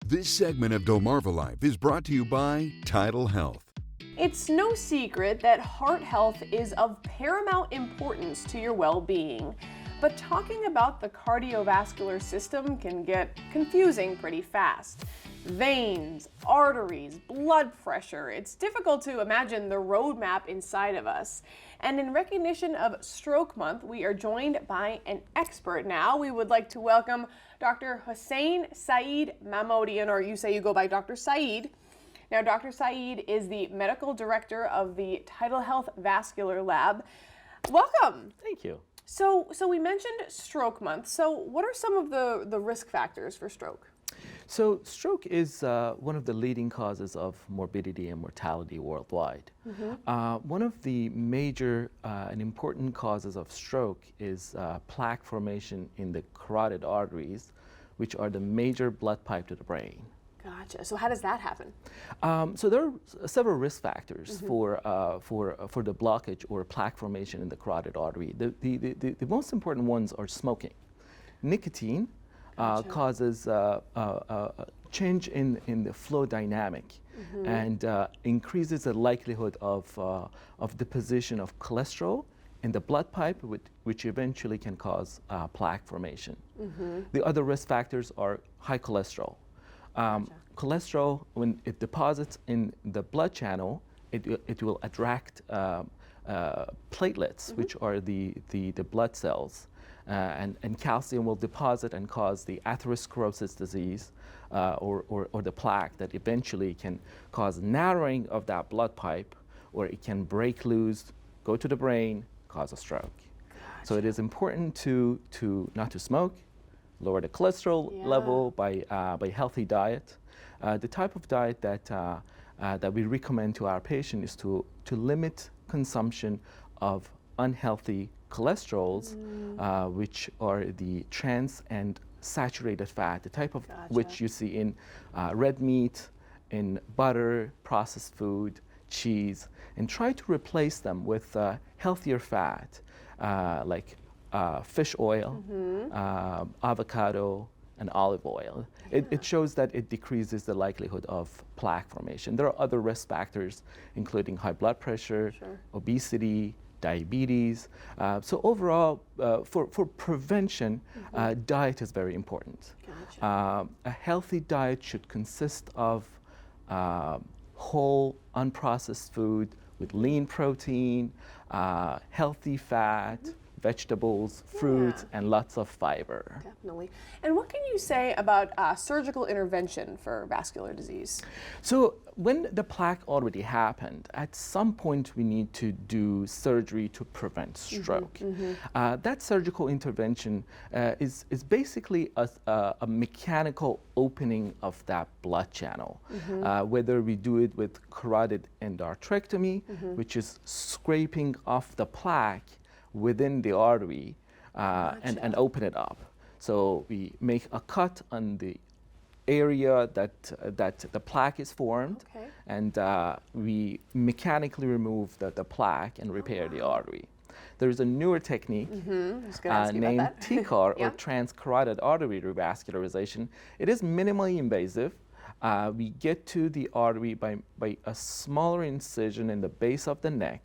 This segment of DelmarvaLife is brought to you by Tidal Health. It's no secret that heart health is of paramount importance to your well-being. But talking about the cardiovascular system can get confusing pretty fast. Veins, arteries, blood pressure. It's difficult to imagine the roadmap inside of us. And in recognition of Stroke Month, we are joined by an expert now. We would like to welcome Dr. Hussein Saeed Mahmoodian, or you say you go by Dr. Saeed. Now, Dr. Saeed is the medical director of the Tidal Health Vascular Lab. Welcome. Thank you. So we mentioned Stroke Month. So what are some of the risk factors for stroke? So stroke is one of the leading causes of morbidity and mortality worldwide. One of the major and important causes of stroke is plaque formation in the carotid arteries, which are the major blood pipe to the brain. Gotcha. So how does that happen? So there are several risk factors for the blockage or plaque formation in the carotid artery. The most important ones are smoking. Nicotine causes change in the flow dynamic and increases the likelihood of deposition of cholesterol in the blood pipe, which eventually can cause plaque formation. The other risk factors are high cholesterol. Cholesterol, when it deposits in the blood channel, it will attract platelets, which are the blood cells, and calcium will deposit and cause the atherosclerosis disease or the plaque that eventually can cause narrowing of that blood pipe, or it can break loose, go to the brain, cause a stroke. So it is important to not to smoke, lower the cholesterol level by healthy diet. The type of diet that we recommend to our patient is to limit consumption of unhealthy cholesterols, which are the trans and saturated fat, the type of which you see in red meat, in butter, processed food, cheese, and try to replace them with healthier fat like fish oil, avocado, and olive oil. It shows that it decreases the likelihood of plaque formation. There are other risk factors, including high blood pressure, obesity, diabetes. So overall, for prevention, diet is very important. A healthy diet should consist of whole, unprocessed food with lean protein, healthy fat, vegetables, fruits, and lots of fiber. Definitely. And what can you say about surgical intervention for vascular disease? So when the plaque already happened, at some point we need to do surgery to prevent stroke. That surgical intervention is basically a mechanical opening of that blood channel, whether we do it with carotid endarterectomy, which is scraping off the plaque within the artery and open it up. So we make a cut on the area that the plaque is formed, and we mechanically remove the plaque and repair the artery. There's a newer technique named TCAR, or transcarotid artery revascularization. It is minimally invasive. We get to the artery by a smaller incision in the base of the neck,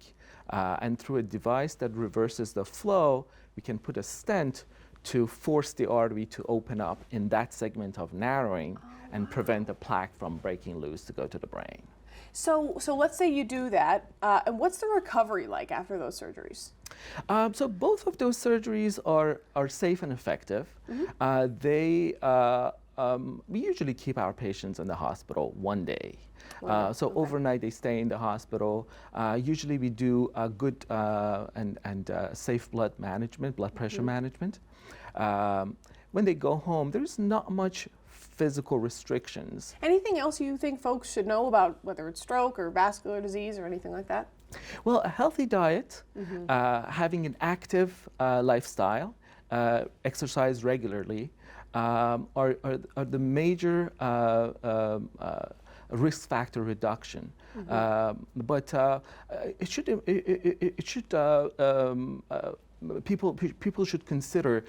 and through a device that reverses the flow, we can put a stent to force the artery to open up in that segment of narrowing and prevent the plaque from breaking loose to go to the brain. So let's say you do that, and what's the recovery like after those surgeries? So both of those surgeries are safe and effective. We usually keep our patients in the hospital one day. Overnight they stay in the hospital. Usually we do a good and safe blood management, blood pressure management. When they go home, there's not much physical restrictions. Anything else you think folks should know about whether it's stroke or vascular disease or anything like that? Well, a healthy diet, having an active lifestyle, exercise regularly, are the major risk factor reduction. But people should consider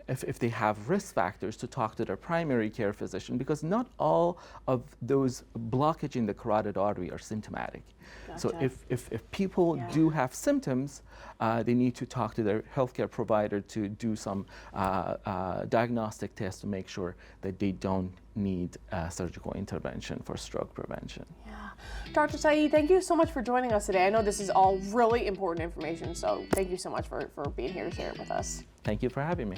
if they have risk factors, to talk to their primary care physician, because not all of those blockage in the carotid artery are symptomatic. So Gotcha. if people do have symptoms, they need to talk to their healthcare provider to do some diagnostic tests to make sure that they don't need surgical intervention for stroke prevention. Yeah. Dr. Saeed, thank you so much for joining us today. I know this is all really important information, so thank you so much for being here to share it with us. Thank you for having me.